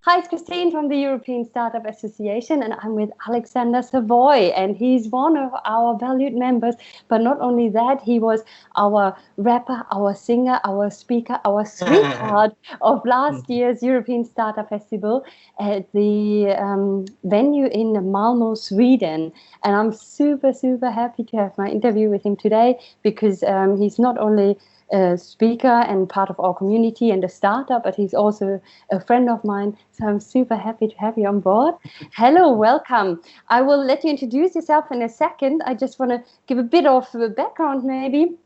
Hi, it's Christine from the European Startup Association, and I'm with Alexander Savoy, and he's one of our valued members. But not only that, he was our rapper, our singer, our speaker, our sweetheart of last year's European Startup Festival at the venue in Malmö, Sweden. And I'm super, super happy to have my interview with him today because he's not only a speaker and part of our community and a startup, but he's also a friend of mine. So I'm super happy to have you on board. Hello, welcome. I will let you introduce yourself in a second. I just want to give a bit of background maybe,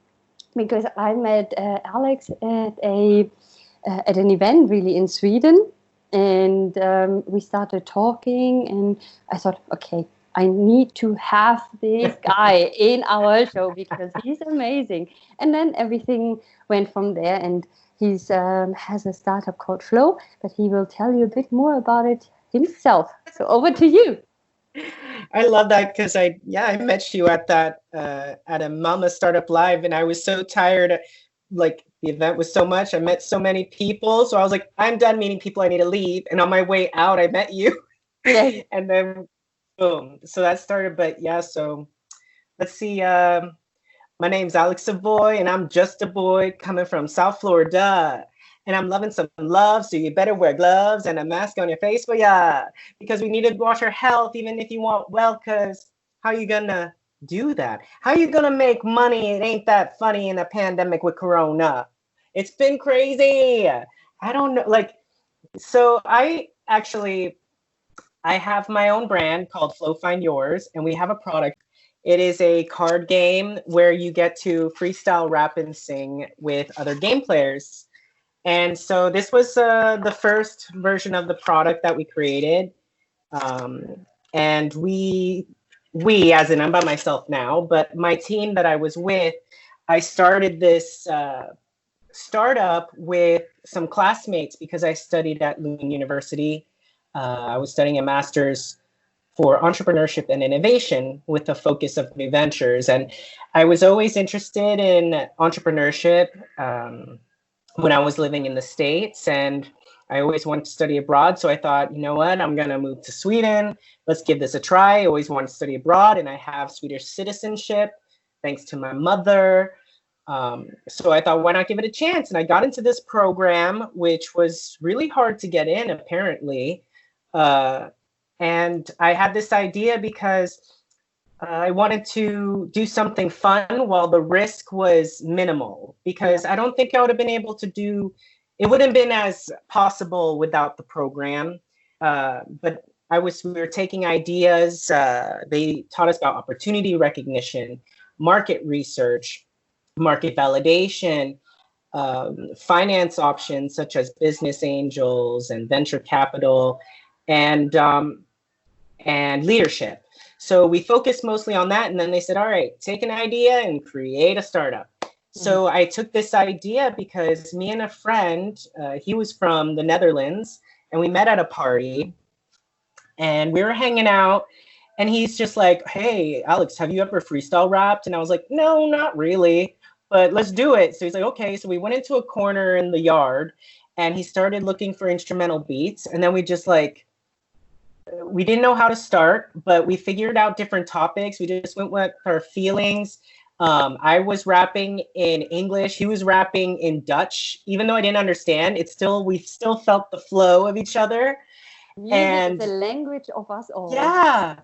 because I met Alex at an event really in Sweden, and we started talking, and I thought, okay, I need to have this guy in our show because he's amazing. And then everything went from there, and he's has a startup called Flow, but he will tell you a bit more about it himself. So over to you. I love that because I met you at that at a Mama Startup Live, and I was so tired. Like the event was so much. I met so many people, so I was like, I'm done meeting people. I need to leave. And on my way out, I met you. Yes. And then boom. So that started. But yeah, so let's see. My name's Alex Savoy, and I'm just a boy coming from South Florida. And I'm loving some love, so you better wear gloves and a mask on your face for ya. Because we need to watch our health, even if you want well, because how you gonna do that? How you gonna make money? It ain't that funny in a pandemic with Corona. It's been crazy. I don't know. So I have my own brand called Flow Find Yours, and we have a product. It is a card game where you get to freestyle rap and sing with other game players. And so this was the first version of the product that we created. And we, as in I'm by myself now, but my team that I was with, I started this startup with some classmates because I studied at Lund University. I was studying a master's for entrepreneurship and innovation with a focus of new ventures. And I was always interested in entrepreneurship when I was living in the States, and I always wanted to study abroad. So I thought, you know what, I'm going to move to Sweden. Let's give this a try. I always wanted to study abroad, and I have Swedish citizenship thanks to my mother. So I thought, why not give it a chance? And I got into this program, which was really hard to get in, apparently. And I had this idea because I wanted to do something fun while the risk was minimal, because I don't think I would have been able to do, it wouldn't have been as possible without the program. But we were taking ideas. They taught us about opportunity recognition, market research, market validation, finance options such as business angels and venture capital, and leadership. So we focused mostly on that. And then they said, all right, take an idea and create a startup. So I took this idea because me and a friend, he was from the Netherlands, and we met at a party, and we were hanging out, and he's just like, hey, Alex, have you ever freestyle rapped? And I was like, no, not really, but let's do it. So he's like, okay. So we went into a corner in the yard, and he started looking for instrumental beats. And then we didn't know how to start, but we figured out different topics. We just went with our feelings. I was rapping in English. He was rapping in Dutch. Even though I didn't understand, we still felt the flow of each other. Music and the language of us all. Yeah.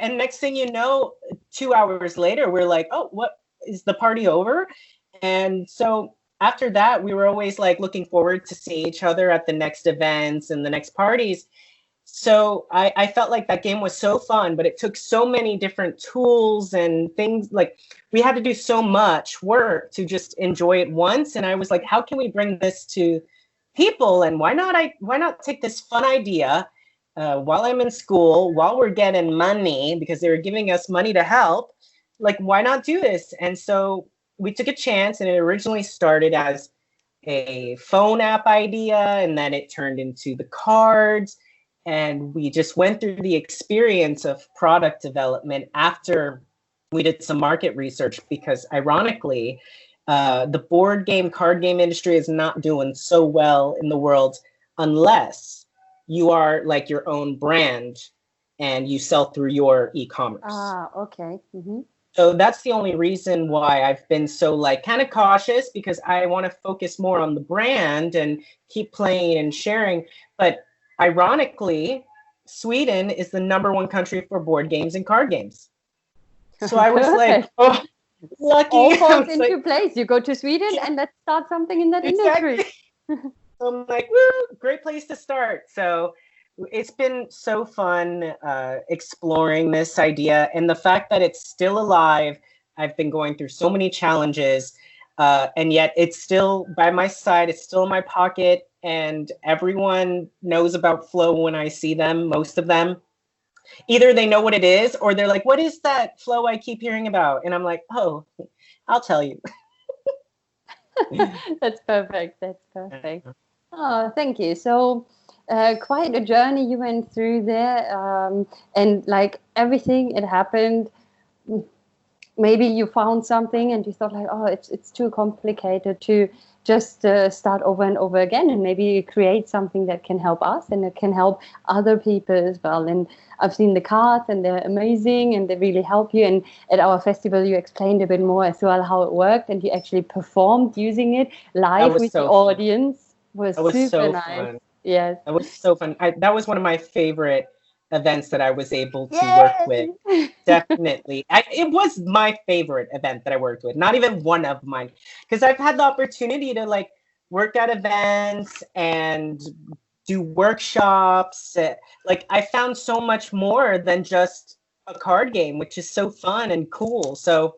And next thing you know, 2 hours later, we're like, oh, what, is the party over? And so after that, we were always like looking forward to see each other at the next events and the next parties. So I felt like that game was so fun, but it took so many different tools and things. Like we had to do so much work to just enjoy it once. And I was like, how can we bring this to people? And why not take this fun idea while I'm in school, while we're getting money, because they were giving us money to help. Like, why not do this? And so we took a chance, and it originally started as a phone app idea, and then it turned into the cards. And we just went through the experience of product development after we did some market research, because ironically, the board game, card game industry is not doing so well in the world unless you are like your own brand and you sell through your e-commerce. Ah, okay. So that's the only reason why I've been so like kind of cautious, because I want to focus more on the brand and keep playing and sharing. But ironically, Sweden is the #1 country for board games and card games. So I was like, oh, lucky. All falls into place. You go to Sweden and let's start something in that industry. So I'm like, woo, great place to start. So it's been so fun exploring this idea, and the fact that it's still alive. I've been going through so many challenges, and yet it's still by my side. It's still in my pocket, and everyone knows about Flow when I see them. Most of them, either they know what it is, or they're like, "What is that Flow I keep hearing about?" And I'm like, "Oh, I'll tell you." That's perfect. That's perfect. Oh, thank you. So, quite a journey you went through there, and like everything, it happened. Maybe you found something and you thought like, oh, it's too complicated to just start over and over again, and maybe create something that can help us and it can help other people as well. And I've seen the cards and they're amazing and they really help you. And at our festival, you explained a bit more as well how it worked, and you actually performed using it live with the audience. Was super so nice. Fun. Yes. That was so fun. That was one of my favorite events that I was able to work with. Definitely. It was my favorite event that I worked with. Not even one of mine. Because I've had the opportunity to like work at events and do workshops. Like I found so much more than just a card game, which is so fun and cool. So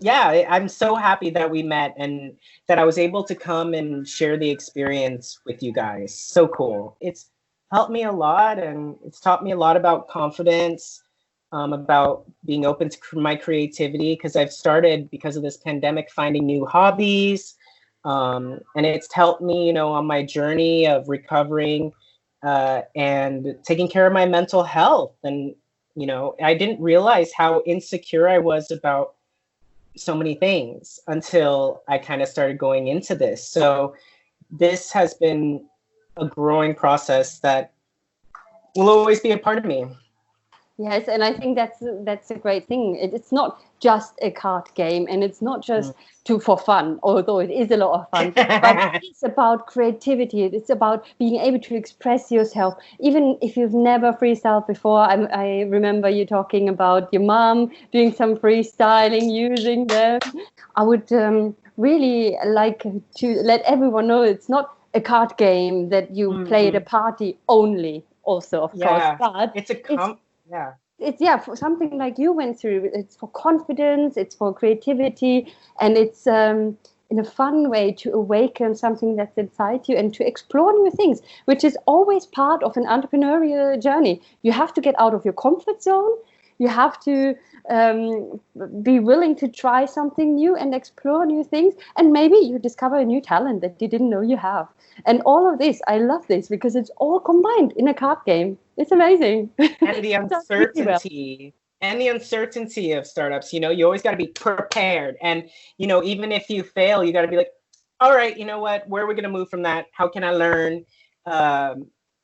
yeah, I'm so happy that we met and that I was able to come and share the experience with you guys. So cool. It's helped me a lot, and it's taught me a lot about confidence, about being open to my creativity, because I've started, because of this pandemic, finding new hobbies. And it's helped me, you know, on my journey of recovering and taking care of my mental health. And, you know, I didn't realize how insecure I was about so many things until I kind of started going into this. So this has been a growing process that will always be a part of me. Yes, and I think that's a great thing. It's not just a card game, and it's not just for fun, although it is a lot of fun. But it's about creativity. It's about being able to express yourself, even if you've never freestyled before. I remember you talking about your mom doing some freestyling using them. I would really like to let everyone know it's not a card game that you play at a party only. Also, of course, but it's for something like you went through. It's for confidence, it's for creativity, and it's in a fun way to awaken something that's inside you and to explore new things, which is always part of an entrepreneurial journey. You have to get out of your comfort zone. You have to be willing to try something new and explore new things, and maybe you discover a new talent that you didn't know you have. And all of this, I love this because it's all combined in a card game. It's amazing. And the uncertainty and the uncertainty of startups, you know, you always got to be prepared. And, you know, even if you fail, you got to be like, all right, you know what, where are we going to move from that? How can I learn?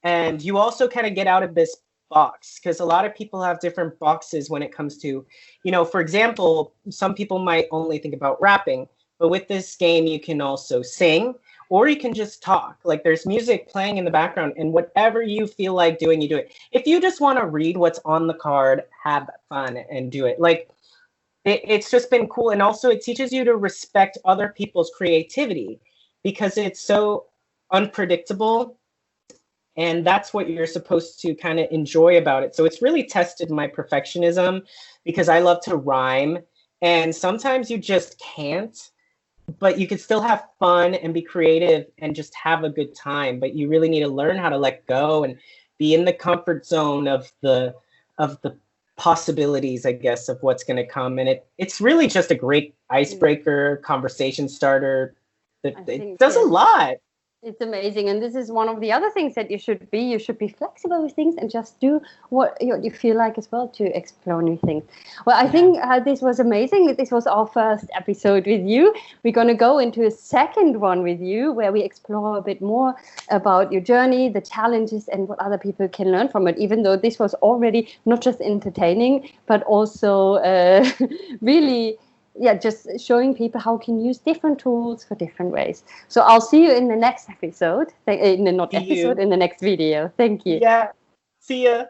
And you also kind of get out of this box, because a lot of people have different boxes when it comes to, you know, for example, some people might only think about rapping, but with this game, you can also sing, or you can just talk. Like there's music playing in the background, and whatever you feel like doing, you do it. If you just want to read what's on the card, have fun and do it. Like it's just been cool. And also it teaches you to respect other people's creativity, because it's so unpredictable. And that's what you're supposed to kind of enjoy about it. So it's really tested my perfectionism, because I love to rhyme. And sometimes you just can't, but you can still have fun and be creative and just have a good time. But you really need to learn how to let go and be in the comfort zone of the possibilities, I guess, of what's going to come. And it's really just a great icebreaker, conversation starter. It does a lot. It's amazing. And this is one of the other things that you should be. You should be flexible with things and just do what you feel like as well to explore new things. Well, I think this was amazing. This was our first episode with you. We're going to go into a second one with you where we explore a bit more about your journey, the challenges, and what other people can learn from it, even though this was already not just entertaining, but also really just showing people how can use different tools for different ways. So I'll see you in the next episode, in the not See episode, you. in the next video. Thank you. Yeah. See ya.